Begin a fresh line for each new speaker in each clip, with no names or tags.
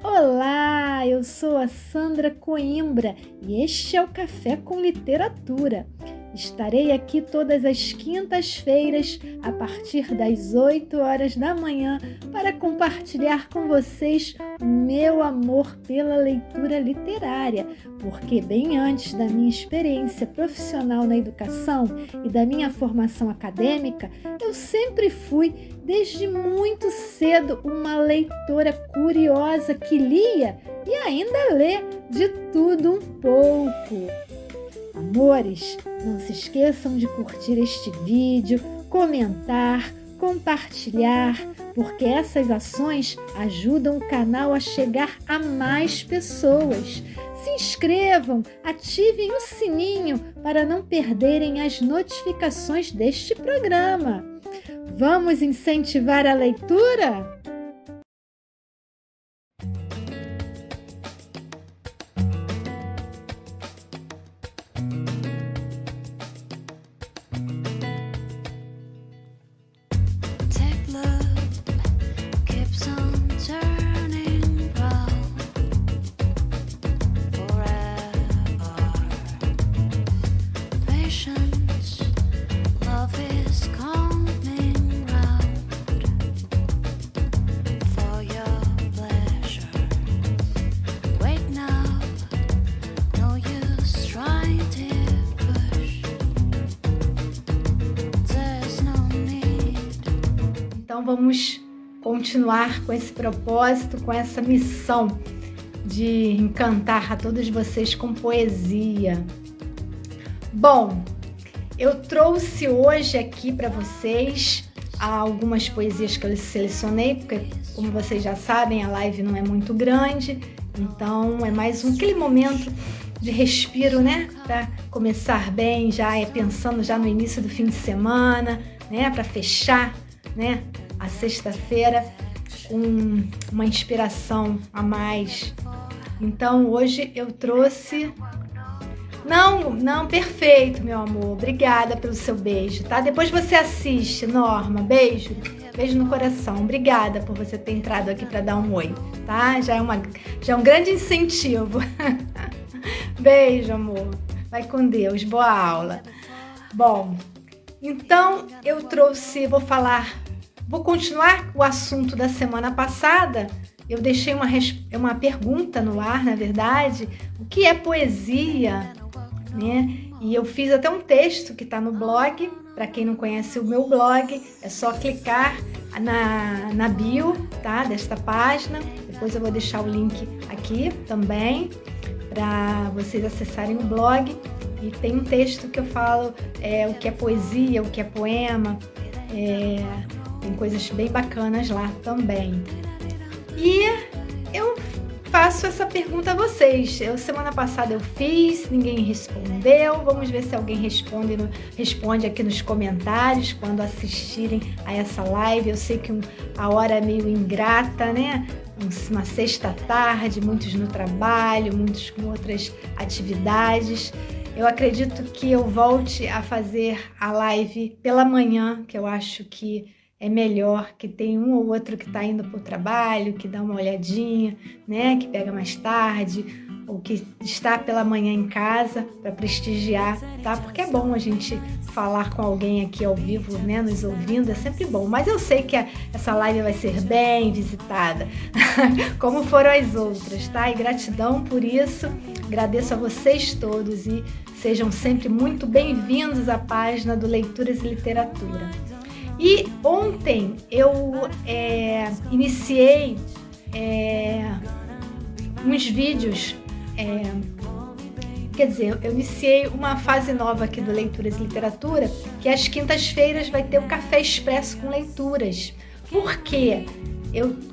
Olá, eu sou a Sandra Coimbra e este é o Café com Literatura. Estarei aqui todas as quintas-feiras, a partir das 8 horas da manhã, para compartilhar com vocês o meu amor pela leitura literária, porque bem antes da minha experiência profissional na educação e da minha formação acadêmica, eu sempre fui, desde muito cedo, uma leitora curiosa que lia e ainda lê de tudo um pouco. Amores, não se esqueçam de curtir este vídeo, comentar, compartilhar, porque essas ações ajudam o canal a chegar a mais pessoas. Se inscrevam, ativem o sininho para não perderem as notificações deste programa. Vamos incentivar a leitura? Então vamos continuar com esse propósito, com essa missão de encantar a todos vocês com poesia. Bom, eu trouxe hoje aqui para vocês algumas poesias que eu selecionei, porque como vocês já sabem, a live não é muito grande, então é mais aquele momento de respiro, né? Para começar bem, pensando já no início do fim de semana, né? Para fechar, né? A sexta-feira com uma inspiração a mais. Então hoje eu trouxe... Não, perfeito, meu amor. Obrigada pelo seu beijo, tá? Depois você assiste, Norma. Beijo no coração. Obrigada por você ter entrado aqui para dar um oi, tá? Já é um grande incentivo. Beijo, amor. Vai com Deus. Boa aula. Bom, então eu trouxe, vou continuar o assunto da semana passada. Eu deixei uma pergunta no ar, na verdade, o que é poesia, né? E eu fiz até um texto que está no blog. Para quem não conhece o meu blog, é só clicar na bio, tá? Desta página. Depois eu vou deixar o link aqui também para vocês acessarem o blog. E tem um texto que eu falo o que é poesia, o que é poema. Tem coisas bem bacanas lá também. E eu faço essa pergunta a vocês. Semana passada eu fiz, ninguém respondeu. Vamos ver se alguém responde aqui nos comentários quando assistirem a essa live. Eu sei que a hora é meio ingrata, né? Uma sexta-tarde, muitos no trabalho, muitos com outras atividades. Eu acredito que eu volte a fazer a live pela manhã, que eu acho que é melhor, que tem um ou outro que está indo para o trabalho, que dá uma olhadinha, né? Que pega mais tarde, ou que está pela manhã em casa para prestigiar, tá? Porque é bom a gente falar com alguém aqui ao vivo, né? Nos ouvindo, é sempre bom. Mas eu sei que essa live vai ser bem visitada, como foram as outras, tá? E gratidão por isso, agradeço a vocês todos e sejam sempre muito bem-vindos à página do Leituras e Literatura. E ontem eu iniciei uns vídeos, eu iniciei uma fase nova aqui do Leituras e Literatura, que às quintas-feiras vai ter o Café Expresso com Leituras. Por quê?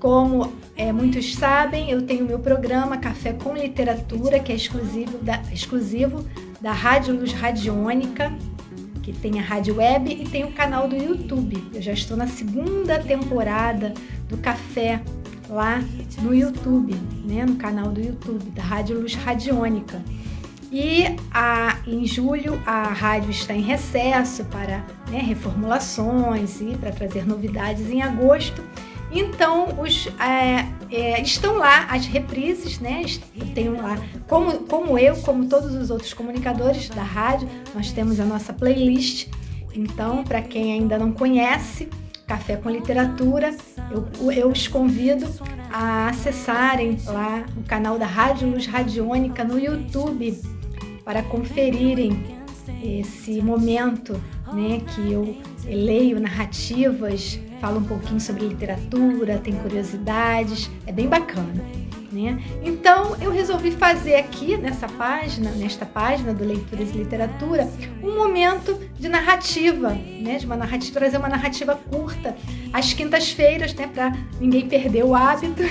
Como muitos sabem, eu tenho meu programa Café com Literatura, que é exclusivo da Rádio Luz Radiônica, que tem a rádio web e tem o canal do YouTube. Eu já estou na segunda temporada do Café lá no YouTube, né? No canal do YouTube da Rádio Luz Radiônica. E em julho a rádio está em recesso para reformulações e para trazer novidades em agosto. Então estão lá as reprises, né? Eu tenho lá, como todos os outros comunicadores da rádio, nós temos a nossa playlist. Então, para quem ainda não conhece Café com Literatura, eu os convido a acessarem lá o canal da Rádio Luz Radiônica no YouTube para conferirem esse momento, né, que eu leio narrativas, falo um pouquinho sobre literatura, tem curiosidades, é bem bacana, né? Então eu resolvi fazer aqui nesta página do Leituras e Literatura, um momento de narrativa, né? Trazer uma narrativa curta às quintas-feiras, né? Para ninguém perder o hábito,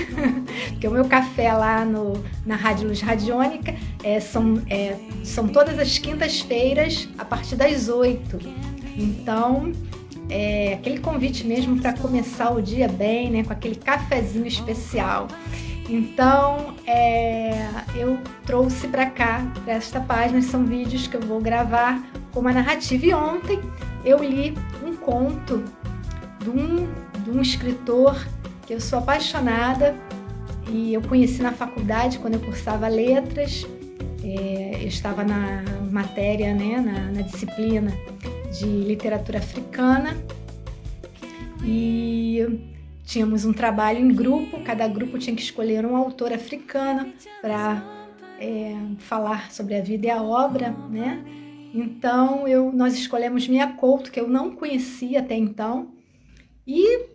porque o meu café lá na Rádio Luz Radiônica são todas as quintas-feiras a partir das 8. Então aquele convite mesmo para começar o dia bem, né? Com aquele cafezinho especial. Então, eu trouxe para cá, para esta página, são vídeos que eu vou gravar com uma narrativa. E ontem eu li um conto de um escritor que eu sou apaixonada e eu conheci na faculdade quando eu cursava letras. Eu estava na matéria, né, na disciplina de literatura africana e tínhamos um trabalho em grupo, cada grupo tinha que escolher um autor africano para falar sobre a vida e a obra, né? Então nós escolhemos Mia Couto, que eu não conhecia até então, e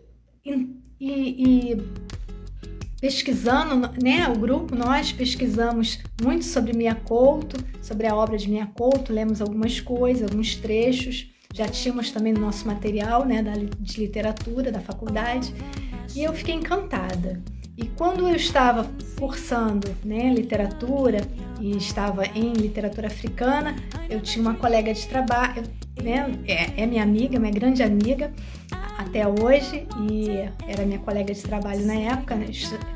pesquisando, né, o grupo, nós pesquisamos muito sobre Mia Couto, sobre a obra de Mia Couto, lemos algumas coisas, alguns trechos, já tínhamos também no nosso material, né, de literatura da faculdade, e eu fiquei encantada. E quando eu estava cursando, né, literatura e estava em literatura africana, eu tinha uma colega de trabalho, né, minha amiga, minha grande amiga até hoje, e era minha colega de trabalho na época, né,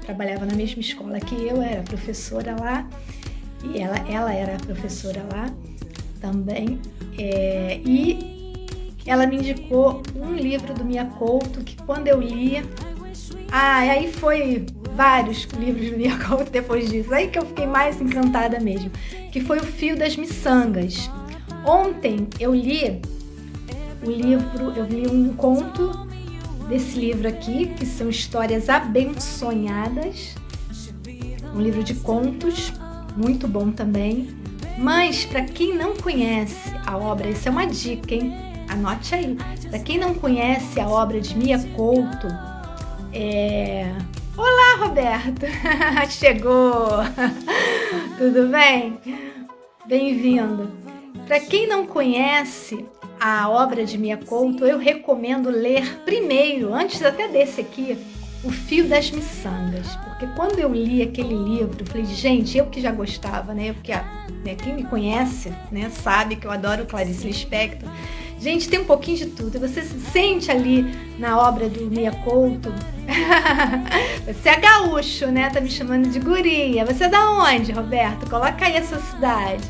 trabalhava na mesma escola que eu, era professora lá, e ela era professora lá também, e ela me indicou um livro do Mia Couto, que quando eu li, aí foi vários livros do Mia Couto depois disso, aí que eu fiquei mais encantada mesmo, que foi O Fio das Miçangas. Ontem eu li um conto desse livro aqui, que são Histórias Abençonhadas, um livro de contos, muito bom também, mas para quem não conhece a obra, isso é uma dica, hein? Anote aí. Para quem não conhece a obra de Mia Couto, Olá, Roberto! Chegou! Tudo bem? Bem-vindo! Para quem não conhece a obra de Mia Couto, eu recomendo ler primeiro, antes até desse aqui, O Fio das Miçangas, porque quando eu li aquele livro, eu falei, gente, eu que já gostava, né? Porque quem me conhece, né, sabe que eu adoro Clarice Lispector. Gente, tem um pouquinho de tudo. Você se sente ali na obra do Mia Couto. Você é gaúcho, né? Tá me chamando de guria. Você é da onde, Roberto? Coloca aí essa cidade.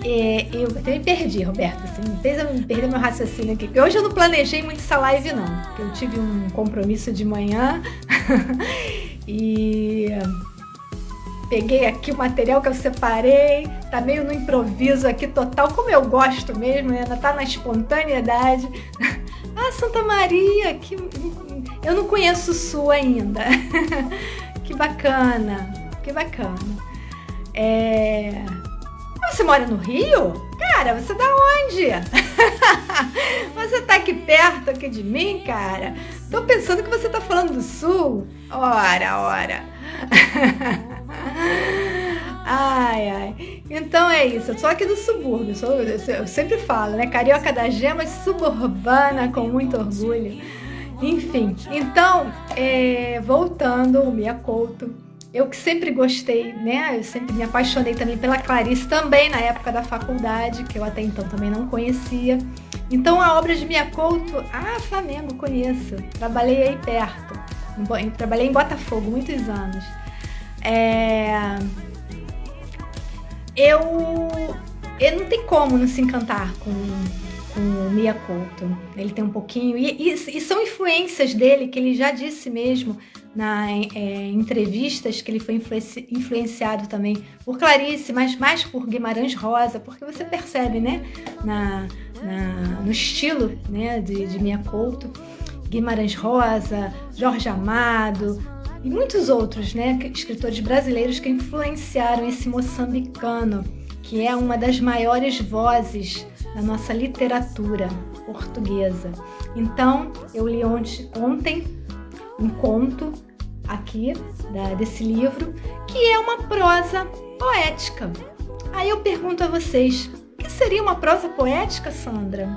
Eu até me perdi, Roberto. Assim, me fez eu perder meu raciocínio aqui. Porque hoje eu não planejei muito essa live, não. Porque eu tive um compromisso de manhã. E peguei aqui o material que eu separei, tá meio no improviso aqui total, como eu gosto mesmo, né? Tá na espontaneidade. Santa Maria, que eu não conheço o Sul ainda. Que bacana, que bacana. Você mora no Rio? Cara, você é da onde? Você tá aqui perto aqui de mim, cara? Tô pensando que você tá falando do Sul. Ora. Ai. Então é isso, eu sou aqui do subúrbio, eu sempre falo, né? Carioca da gema, suburbana, com muito orgulho. Enfim, então, voltando ao Mia Couto, eu que sempre gostei, né? Eu sempre me apaixonei também pela Clarice, também na época da faculdade, que eu até então também não conhecia. Então a obra de Mia Couto, Flamengo, conheço, trabalhei aí perto, trabalhei em Botafogo muitos anos. Eu não tem como não se encantar com o Mia Couto. Ele tem um pouquinho, e são influências dele, que ele já disse mesmo em entrevistas, que ele foi influenciado também por Clarice, mas mais por Guimarães Rosa, porque você percebe, né, no estilo, né, de Mia Couto, Guimarães Rosa, Jorge Amado e muitos outros, né, escritores brasileiros que influenciaram esse moçambicano, que é uma das maiores vozes da nossa literatura portuguesa. Então, eu li ontem um conto aqui desse livro, que é uma prosa poética. Aí eu pergunto a vocês, o que seria uma prosa poética, Sandra?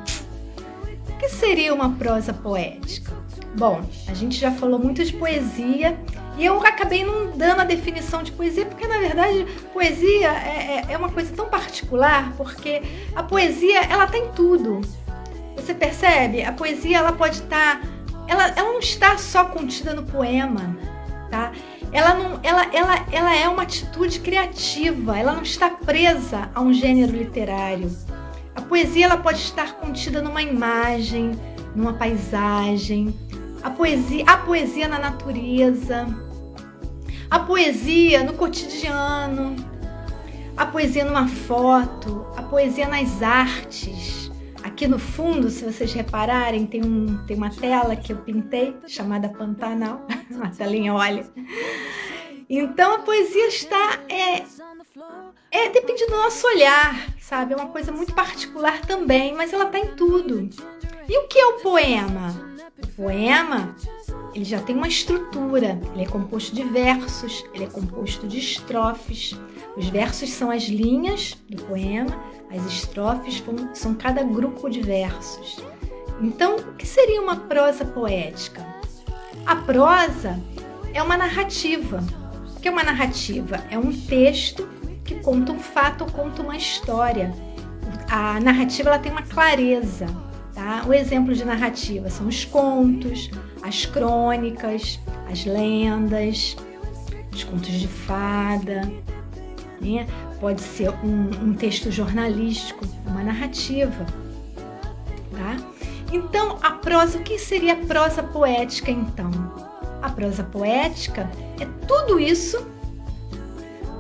O que seria uma prosa poética? Bom, a gente já falou muito de poesia, e eu acabei não dando a definição de poesia, porque na verdade poesia é uma coisa tão particular, porque a poesia, ela tá em tudo. Você percebe? A poesia, ela pode estar... Ela não está só contida no poema, tá? Ela é uma atitude criativa, ela não está presa a um gênero literário. A poesia, ela pode estar contida numa imagem, numa paisagem, a poesia na natureza, a poesia no cotidiano, a poesia numa foto, a poesia nas artes. Aqui no fundo, se vocês repararem, tem uma tela que eu pintei, chamada Pantanal, uma telinha óleo. Então a poesia depende do nosso olhar, sabe? É uma coisa muito particular também, mas ela está em tudo. E o que é o poema? O poema, ele já tem uma estrutura, ele é composto de versos, ele é composto de estrofes. Os versos são as linhas do poema, as estrofes são cada grupo de versos. Então, o que seria uma prosa poética? A prosa é uma narrativa. O que é uma narrativa? É um texto que conta um fato ou conta uma história. A narrativa, ela tem uma clareza, tá? O exemplo de narrativa são os contos, as crônicas, as lendas, os contos de fada, né? Pode ser um texto jornalístico, uma narrativa, tá? Então, a prosa, o que seria a prosa poética, então? A prosa poética é tudo isso,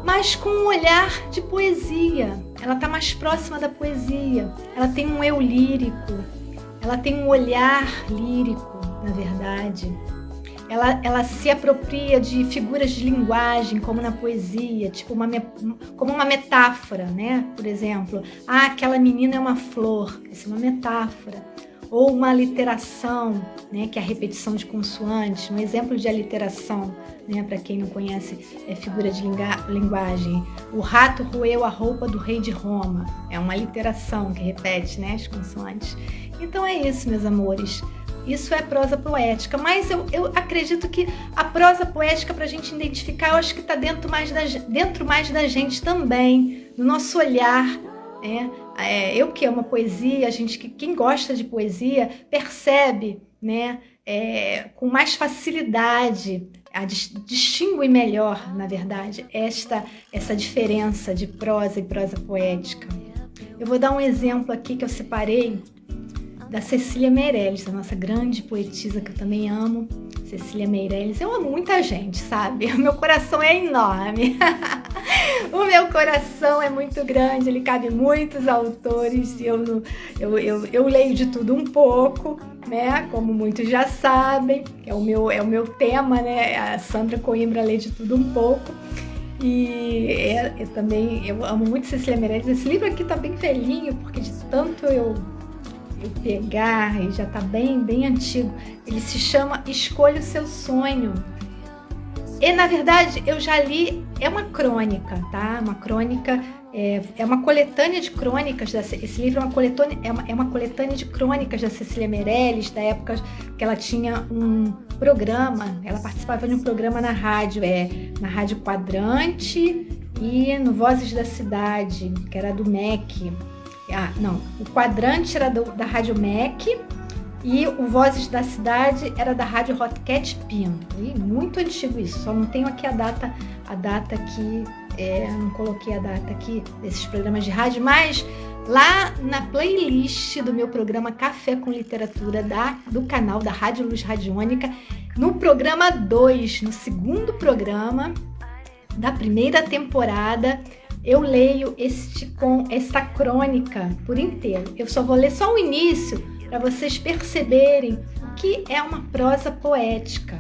mas com um olhar de poesia. Ela está mais próxima da poesia, ela tem um eu lírico, ela tem um olhar lírico, na verdade. Ela se apropria de figuras de linguagem, como na poesia, tipo como uma metáfora, né? Por exemplo, aquela menina é uma flor, isso é uma metáfora. Ou uma aliteração, né? Que é a repetição de consoantes, um exemplo de aliteração, né? Para quem não conhece, é figura de linguagem. O rato roeu a roupa do rei de Roma, é uma aliteração que repete, né? As consoantes. Então é isso, meus amores. Isso é prosa poética, mas eu acredito que a prosa poética, para a gente identificar, eu acho que está dentro mais da gente também, do nosso olhar, né? Eu que amo a poesia, quem gosta de poesia percebe, né? Com mais facilidade, distingue melhor, na verdade, essa diferença de prosa e prosa poética. Eu vou dar um exemplo aqui que eu separei da Cecília Meirelles, a nossa grande poetisa que eu também amo, Cecília Meirelles. Eu amo muita gente, sabe? O meu coração é enorme. O meu coração é muito grande, ele cabe muitos autores e eu leio de tudo um pouco, né? Como muitos já sabem, é o meu tema, né? A Sandra Coimbra lê de tudo um pouco. E eu amo muito Cecília Meirelles. Esse livro aqui tá bem velhinho, porque de tanto eu pegar, e já tá bem antigo. Ele se chama Escolha o Seu Sonho. E, na verdade, eu já li, é uma crônica, tá? Uma crônica, é uma coletânea de crônicas, esse livro é uma coletânea de crônicas da Cecília Meirelles, da época que ela tinha um programa, ela participava de um programa na rádio, na Rádio Quadrante e no Vozes da Cidade, que era do MEC. O Quadrante era da Rádio MEC e o Vozes da Cidade era da Rádio Rockcat Pinto. E muito antigo isso, só não tenho aqui a data aqui não coloquei a data aqui desses programas de rádio, mas lá na playlist do meu programa Café com Literatura do canal da Rádio Luz Radiônica, no programa 2, no segundo programa da primeira temporada, eu leio essa crônica por inteiro. Eu só vou ler só o início para vocês perceberem o que é uma prosa poética.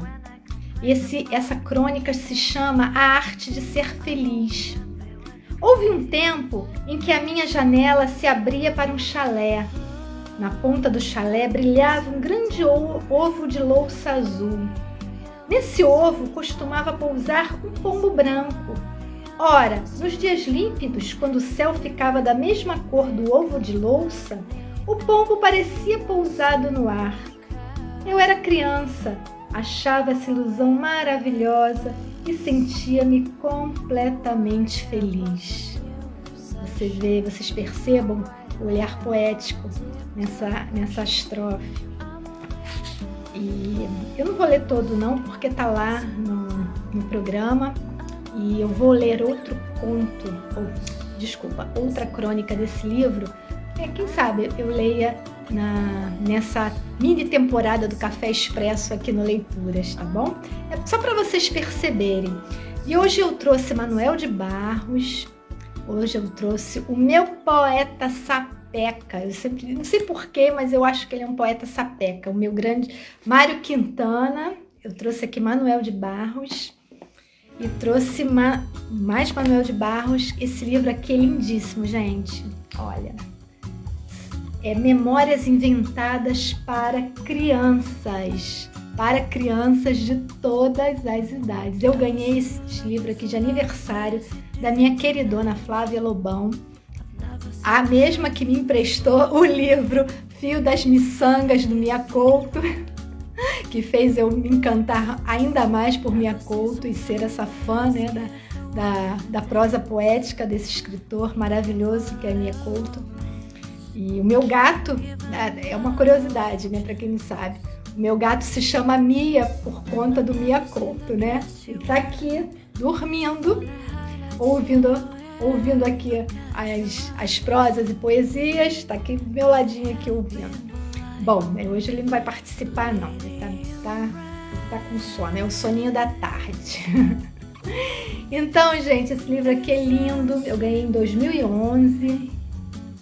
Essa crônica se chama A Arte de Ser Feliz. Houve um tempo em que a minha janela se abria para um chalé. Na ponta do chalé brilhava um grande ovo de louça azul. Nesse ovo costumava pousar um pombo branco. Ora, nos dias límpidos, quando o céu ficava da mesma cor do ovo de louça, o pombo parecia pousado no ar. Eu era criança, achava essa ilusão maravilhosa e sentia-me completamente feliz. Vocês percebam o olhar poético nessa estrofe. E eu não vou ler todo não, porque está lá no programa, e eu vou ler outra crônica desse livro. Quem sabe eu leia nessa mini temporada do Café Expresso aqui no Leituras, tá bom? É só para vocês perceberem. E hoje eu trouxe Manuel de Barros, hoje eu trouxe o meu poeta sapeca. Eu sempre, não sei porquê, mas eu acho que ele é um poeta sapeca. O meu grande Mário Quintana, eu trouxe aqui Manuel de Barros e trouxe mais Manuel de Barros. Esse livro aqui é lindíssimo, gente. Olha. Memórias inventadas para crianças de todas as idades. Eu ganhei esse livro aqui de aniversário da minha queridona Flávia Lobão, a mesma que me emprestou o livro Fio das Miçangas do Mia Couto, que fez eu me encantar ainda mais por Mia Couto e ser essa fã, né, da prosa poética desse escritor maravilhoso que é Mia Couto. E o meu gato, é uma curiosidade, né, para quem não sabe, o meu gato se chama Mia por conta do Mia Couto, né? Ele tá aqui dormindo, ouvindo aqui as prosas e poesias, tá aqui do meu ladinho aqui ouvindo. Bom, hoje ele não vai participar não, ele tá com sono, é o soninho da tarde. Então, gente, esse livro aqui é lindo, eu ganhei em 2011.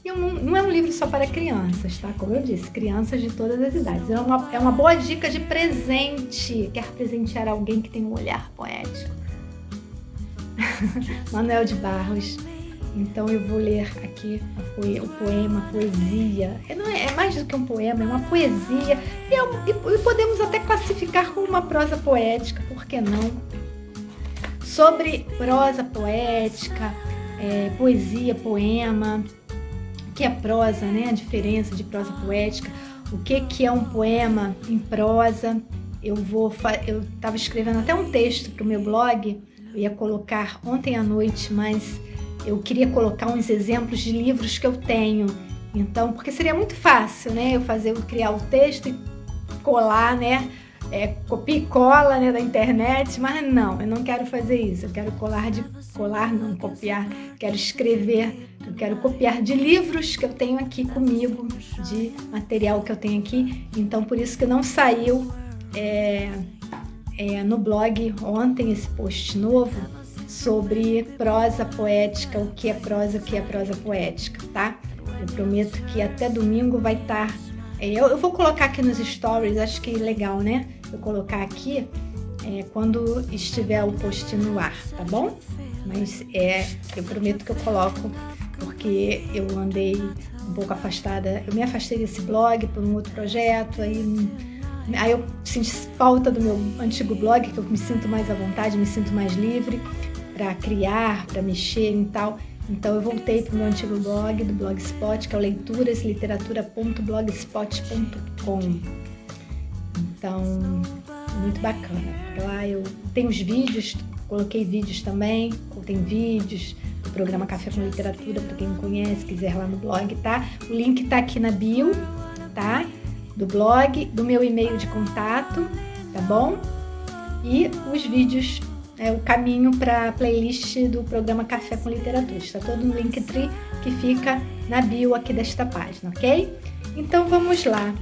E não é um livro só para crianças, tá? Como eu disse, crianças de todas as idades. É uma boa dica de presente. Quer presentear alguém que tem um olhar poético? Manuel de Barros. Então eu vou ler aqui o poema, a poesia. É mais do que um poema, é uma poesia. E podemos até classificar como uma prosa poética, por que não? Sobre prosa poética, poesia, poema... O que é prosa, né? A diferença de prosa poética, o que é um poema em prosa. Eu estava escrevendo até um texto para o meu blog, eu ia colocar ontem à noite, mas eu queria colocar uns exemplos de livros que eu tenho. Então, porque seria muito fácil, né? Eu criar o texto e colar, né? Copia e cola, né, da internet, mas não, eu não quero fazer isso. Eu quero copiar, quero escrever, eu quero copiar de livros que eu tenho aqui comigo, de material que eu tenho aqui. Então, por isso que não saiu no blog ontem esse post novo sobre prosa poética, o que é prosa poética, tá? Eu prometo que até domingo vai estar. Eu vou colocar aqui nos stories, acho que é legal, né? Eu colocar aqui quando estiver o post no ar, tá bom? Mas eu prometo que eu coloco, porque eu andei um pouco afastada, eu me afastei desse blog por um outro projeto, aí eu senti falta do meu antigo blog, que eu me sinto mais à vontade, me sinto mais livre para criar, para mexer e tal. Então eu voltei para o meu antigo blog, do Blogspot, que é o leiturasliteratura.blogspot.com. Então, muito bacana. Lá eu tenho os vídeos, coloquei vídeos também, tem vídeos do programa Café com Literatura, para quem não conhece, quiser lá no blog, tá? O link tá aqui na bio, tá? Do blog, do meu e-mail de contato, tá bom? E os vídeos o caminho para a playlist do programa Café com Literatura. Está todo no Linktree que fica na bio aqui desta página, ok? Então vamos lá.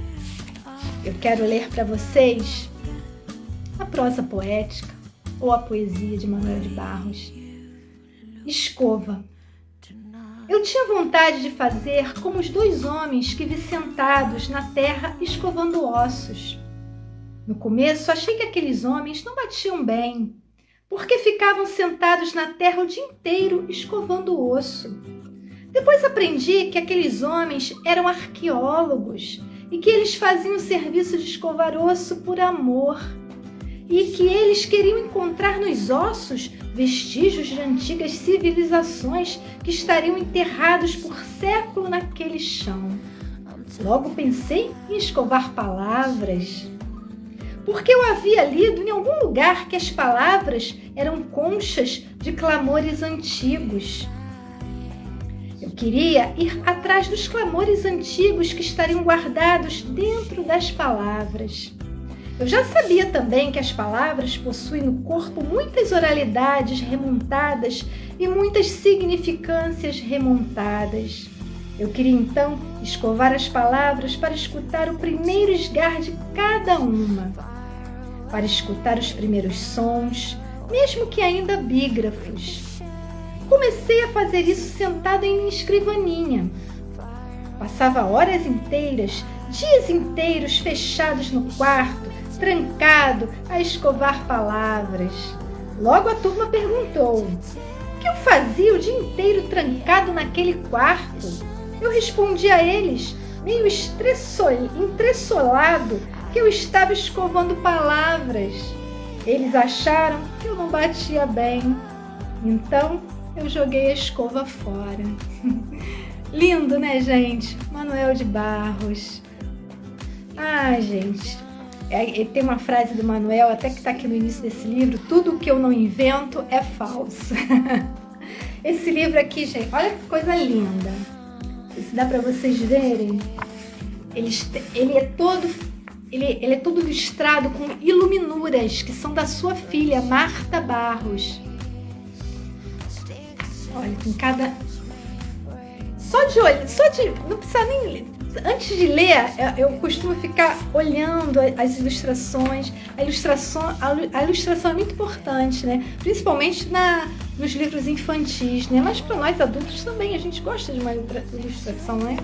Eu quero ler para vocês a prosa poética ou a poesia de Manuel de Barros. Escova. Eu tinha vontade de fazer como os 2 homens que vi sentados na terra escovando ossos. No começo achei que aqueles homens não batiam bem, porque ficavam sentados na terra o dia inteiro escovando o osso. Depois aprendi que aqueles homens eram arqueólogos e que eles faziam o serviço de escovar osso por amor e que eles queriam encontrar nos ossos vestígios de antigas civilizações que estariam enterrados por século naquele chão. Logo pensei em escovar palavras, porque eu havia lido em algum lugar que as palavras eram conchas de clamores antigos. Eu queria ir atrás dos clamores antigos que estariam guardados dentro das palavras. Eu já sabia também que as palavras possuem no corpo muitas oralidades remontadas e muitas significâncias remontadas. Eu queria então escovar as palavras para escutar o primeiro esgar de cada uma, para escutar os primeiros sons, mesmo que ainda bígrafos. Comecei a fazer isso sentado em minha escrivaninha. Passava horas inteiras, dias inteiros fechados no quarto, trancado a escovar palavras. Logo a turma perguntou: o que eu fazia o dia inteiro trancado naquele quarto? Eu respondi a eles, meio entressolado, que eu estava escovando palavras. Eles acharam que eu não batia bem. Então eu joguei a escova fora. Lindo, né, gente? Manuel de Barros. Ah, gente. Tem uma frase do Manuel, até que está aqui no início desse livro: tudo que eu não invento é falso. Esse livro aqui, gente, olha que coisa linda. Se dá para vocês verem, ele é todo ilustrado com iluminuras que são da sua filha, Marta Barros. Olha, com cada... não precisa nem ler. Antes de ler, eu costumo ficar olhando as ilustrações. A ilustração é muito importante, né? Principalmente nos livros infantis, né? Mas para nós adultos também, a gente gosta de uma ilustração, né?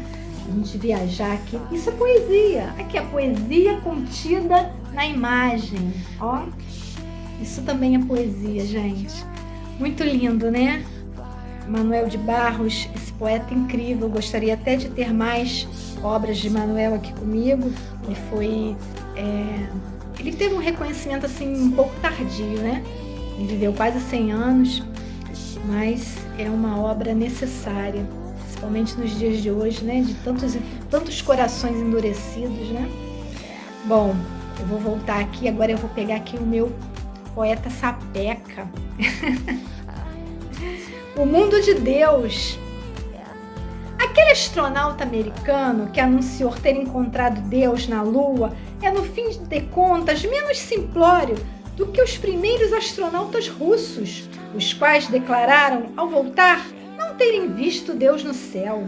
A gente viajar aqui. Isso é poesia. Aqui é a poesia contida na imagem, ó. Isso também é poesia, gente. Muito lindo, né? Manuel de Barros, esse poeta incrível. Gostaria até de ter mais obras de Manuel aqui comigo. Ele teve um reconhecimento assim um pouco tardio, né? Ele viveu quase 100 anos, mas é uma obra necessária, principalmente nos dias de hoje, né? De tantos corações endurecidos, né? Bom, eu vou voltar aqui, agora eu vou pegar aqui o meu poeta sapeca. O mundo de Deus. Aquele astronauta americano que anunciou ter encontrado Deus na Lua é, no fim de contas, menos simplório do que os primeiros astronautas russos, os quais declararam, ao voltar, não terem visto Deus no céu.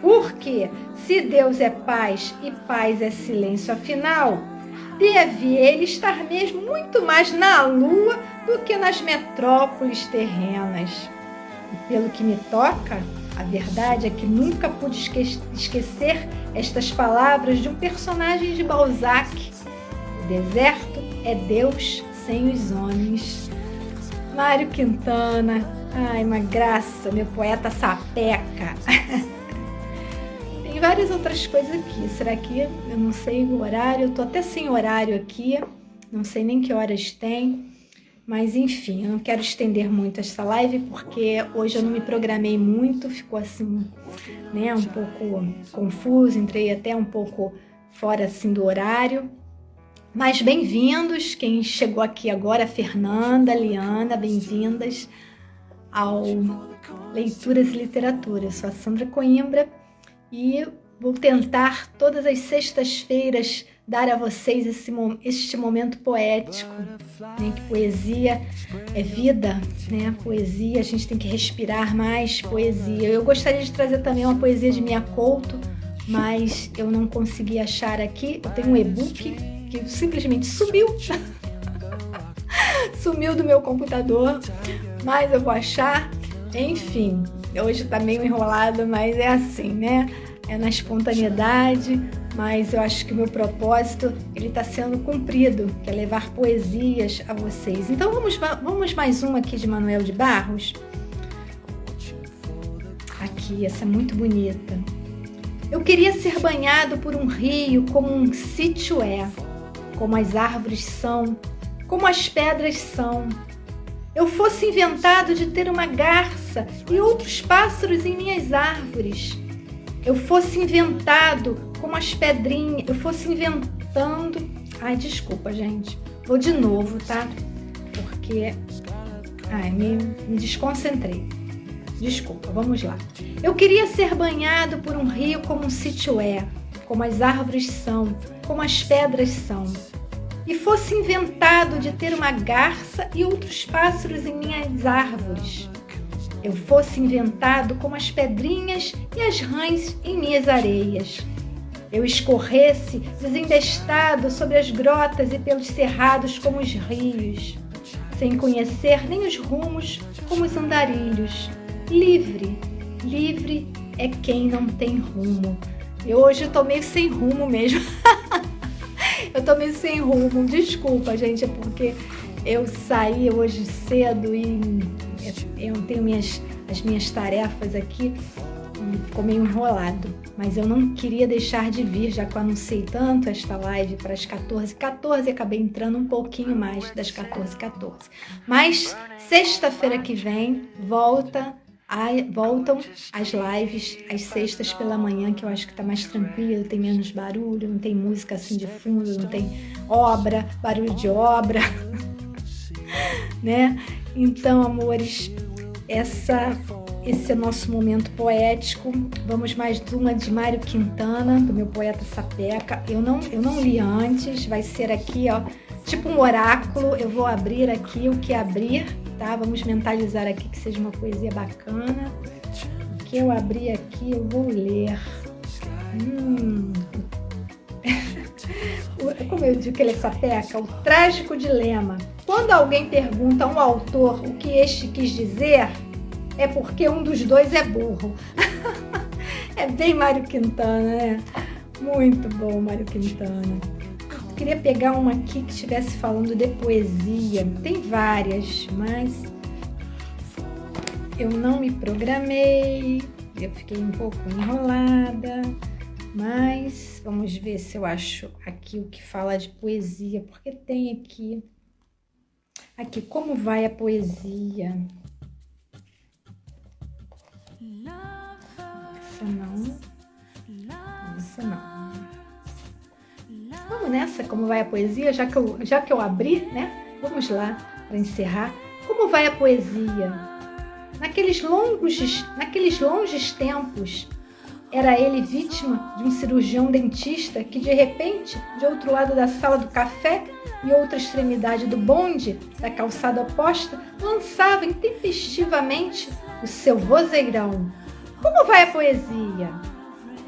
Porque, se Deus é paz e paz é silêncio, afinal, deve ele estar mesmo muito mais na Lua do que nas metrópoles terrenas. E pelo que me toca, a verdade é que nunca pude esquecer estas palavras de um personagem de Balzac: o deserto é Deus sem os homens. Mário Quintana, ai, uma graça, meu poeta sapeca. Tem várias outras coisas aqui. Será que eu não sei o horário? Eu tô até sem horário aqui, não sei nem que horas tem. Mas enfim, eu não quero estender muito essa live porque hoje eu não me programei muito, ficou assim, né, um pouco confuso, entrei até um pouco fora assim do horário. Mas bem-vindos, quem chegou aqui agora, Fernanda, Liana, bem-vindas ao Leituras e Literatura. Eu sou a Sandra Coimbra e Vou tentar todas as sextas-feiras dar a vocês este momento poético, né? Que poesia é vida, né? Poesia, a gente tem que respirar mais poesia. Eu gostaria de trazer também uma poesia de Mia Couto, mas eu não consegui achar aqui. Eu tenho um e-book que simplesmente sumiu. Sumiu do meu computador, mas eu vou achar. Enfim, hoje tá meio enrolado, mas é assim, né? É na espontaneidade, mas eu acho que o meu propósito, ele está sendo cumprido, que é levar poesias a vocês. Então vamos mais uma aqui de Manuel de Barros. Aqui, essa é muito bonita. Eu queria ser banhado por um rio como um sítio é, como as árvores são, como as pedras são. Eu fosse inventado de ter uma garça e outros pássaros em minhas árvores. Eu fosse inventado como as pedrinhas, eu fosse inventando... Ai, desculpa, gente. Vou de novo, tá? Porque... Ai, me desconcentrei. Desculpa, vamos lá. Eu queria ser banhado por um rio como um sítio é, como as árvores são, como as pedras são. E fosse inventado de ter uma garça e outros pássaros em minhas árvores. Eu fosse inventado como as pedrinhas e as rãs em minhas areias. Eu escorresse desembestado sobre as grotas e pelos cerrados como os rios, sem conhecer nem os rumos como os andarilhos. Livre, livre é quem não tem rumo. Eu hoje tô meio sem rumo mesmo. Eu tô meio sem rumo, desculpa, gente, é porque eu saí hoje cedo e eu tenho as minhas tarefas aqui e ficou meio enrolado. Mas eu não queria deixar de vir, já que eu anunciei tanto esta live para as 14h14, acabei entrando um pouquinho mais das 14h14. Mas sexta-feira que vem voltam as lives às sextas pela manhã, que eu acho que tá mais tranquilo, tem menos barulho, não tem música assim de fundo, não tem barulho de obra, né? Então, amores, esse é o nosso momento poético. Vamos mais uma de Mário Quintana, do meu poeta Sapeca. Eu não li antes, vai ser aqui, ó, tipo um oráculo. Eu vou abrir aqui o que abrir, tá? Vamos mentalizar aqui que seja uma poesia bacana. O que eu abrir aqui, eu vou ler. Como eu digo que ele é Sapeca, o trágico dilema. Quando alguém pergunta a um autor o que este quis dizer, é porque um dos dois é burro. É bem Mário Quintana, né? Muito bom, Mário Quintana. Eu queria pegar uma aqui que estivesse falando de poesia. Tem várias, mas eu não me programei. Eu fiquei um pouco enrolada. Mas vamos ver se eu acho aqui o que fala de poesia. Porque tem aqui... Aqui, como vai a poesia? Essa não. Essa não. Vamos nessa, como vai a poesia? Já que eu abri, né? Vamos lá, para encerrar. Como vai a poesia? Naqueles longos tempos, era ele vítima de um cirurgião dentista que, de repente, de outro lado da sala do café e outra extremidade do bonde, da calçada oposta, lançava intempestivamente o seu vozeirão. Como vai a poesia?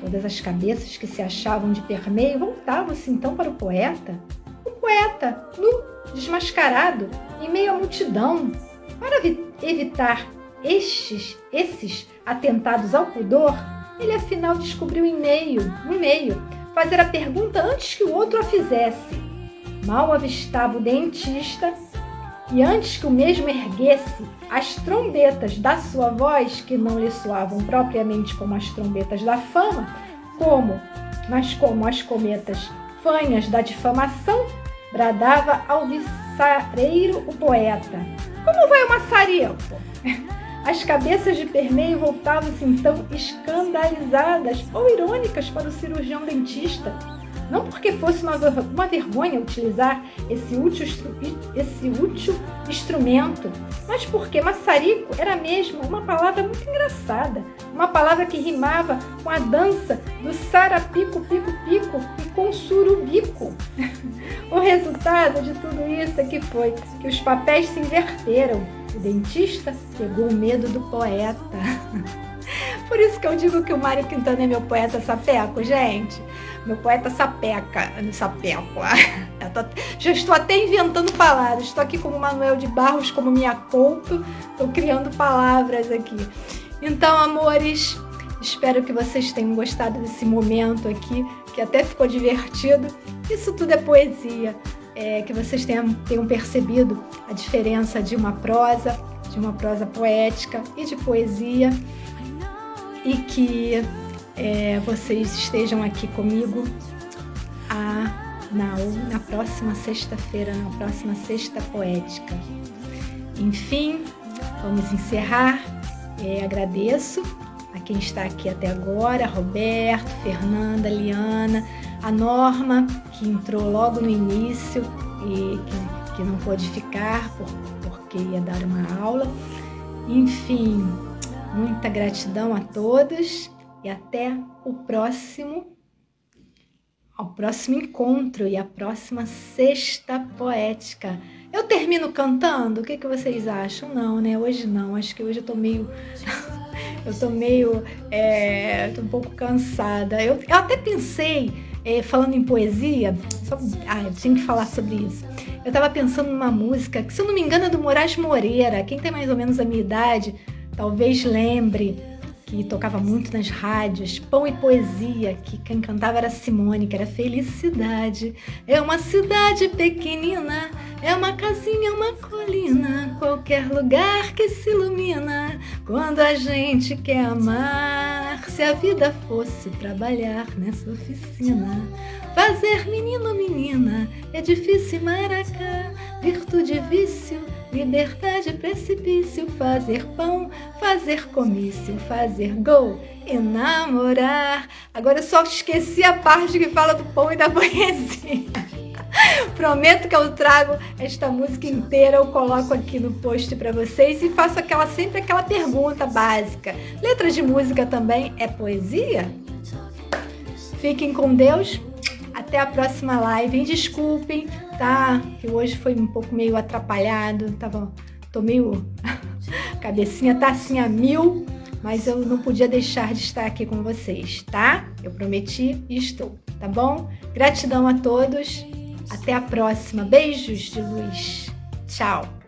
Todas as cabeças que se achavam de permeio voltavam-se então para o poeta. O poeta, nu, desmascarado, em meio à multidão. Para evitar esses atentados ao pudor, ele afinal descobriu no meio, fazer a pergunta antes que o outro a fizesse. Mal avistava o dentista e antes que o mesmo erguesse as trombetas da sua voz, que não lhe soavam propriamente como as trombetas da fama, mas como as cometas fanhas da difamação, bradava ao viçareiro o poeta. Como vai o maçarico? As cabeças de permeio voltavam-se então escandalizadas ou irônicas para o cirurgião dentista. Não porque fosse uma vergonha utilizar esse útil instrumento, mas porque maçarico era mesmo uma palavra muito engraçada, uma palavra que rimava com a dança do sarapico-pico-pico e com surubico. O resultado de tudo isso é que foi que os papéis se inverteram. O dentista pegou o medo do poeta. Por isso que eu digo que o Mário Quintana é meu poeta sapeco, gente. Meu poeta sapeca, sapeco. Já estou até inventando palavras. Estou aqui como Manuel de Barros, como Mia Couto. Estou criando palavras aqui. Então, amores, espero que vocês tenham gostado desse momento aqui, que até ficou divertido. Isso tudo é poesia. Que vocês tenham percebido a diferença de uma prosa poética e de poesia, e que vocês estejam aqui comigo na próxima sexta-feira, na próxima sexta poética. Enfim, vamos encerrar. Agradeço a quem está aqui até agora, Roberto, Fernanda, Liana, a Norma, que entrou logo no início e que não pôde ficar porque ia dar uma aula. Enfim, muita gratidão a todos e até ao próximo encontro e a próxima sexta poética. Eu termino cantando? O que vocês acham? Não, né? Hoje não. Acho que hoje eu tô meio... tô um pouco cansada. Eu até pensei, falando em poesia, eu tinha que falar sobre isso. Eu tava pensando numa música que, se eu não me engano, é do Moraes Moreira. Quem tem mais ou menos a minha idade, talvez lembre, que tocava muito nas rádios, Pão e Poesia, que quem cantava era Simone, que era Felicidade. É uma cidade pequenina, é uma casinha, uma colina, qualquer lugar que se ilumina, quando a gente quer amar. Se a vida fosse trabalhar nessa oficina, fazer menino, menina, edifício e maracá, virtude, vício, liberdade, precipício, fazer pão, fazer comício, fazer gol e namorar. Agora eu só esqueci a parte que fala do pão e da poesia. Prometo que eu trago esta música inteira, eu coloco aqui no post para vocês e faço sempre aquela pergunta básica. Letra de música também é poesia? Fiquem com Deus. Até a próxima live. E desculpem, tá? Que hoje foi um pouco meio atrapalhado. Tô meio... cabecinha tá assim a mil, mas eu não podia deixar de estar aqui com vocês, tá? Eu prometi e estou, tá bom? Gratidão a todos. Até a próxima. Beijos de luz. Tchau.